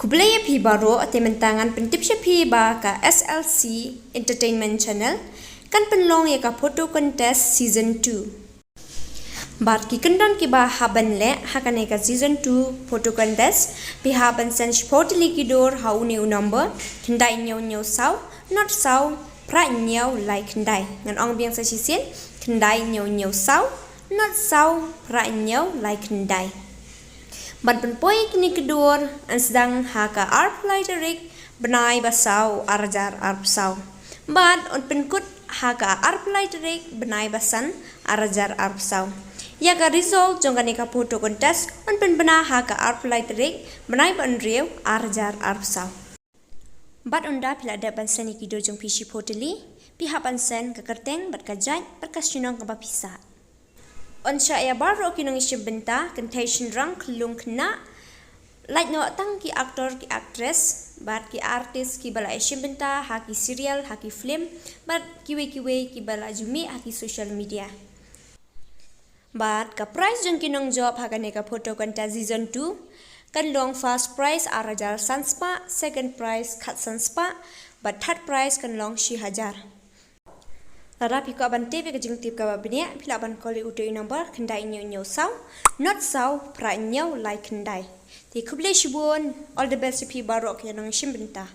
Kublaya pi baro ate mentangan pentipsya pi ba ka SLC Entertainment Channel kan penlong ya ka photo contest season 2. Bat ki kendon ki ba haban le hakane ka season 2 photo contest pi haban sen sport ki dor haune u number kendai nyau saw not saw pra nyau like kendai ngan ong biang sa sisin kendai nyau saw not saw pra nyau like kendai. Ban penpoi kini kedua an sedang haka arp lighterik benai basau arjar arp saw. Ban on penkut haka arp lighterik benai basan arjar arp saw. Ya ka result jong ka photo contest on pen bena haka arp lighterik benai ban rew arjar arp saw. Bat onda pila ada ban sen kido jong pishi poteli pihak ban sen ka kerteng bat ka jaj bat ka sinong ka bapisa. On saya baru kinong shim bynta contation rang kelung kena like no tang ki aktor ki actress bat ki artis ki bala shim bynta haki serial haki film bat kiwe ki bala jumi haki social media. Bat ka prize jong kinong job hakane ka photo contest season 2 kan long first prize arajar sanspa, second prize khat sanspa bat third prize kan long 6,000. Lara piko aban tip ke jing tip ka babnya pila aban koli utu number kendai nyau saw not saw pra nyau like kendai. Ti kuble shibun all the best pi barok yanong shim bynta.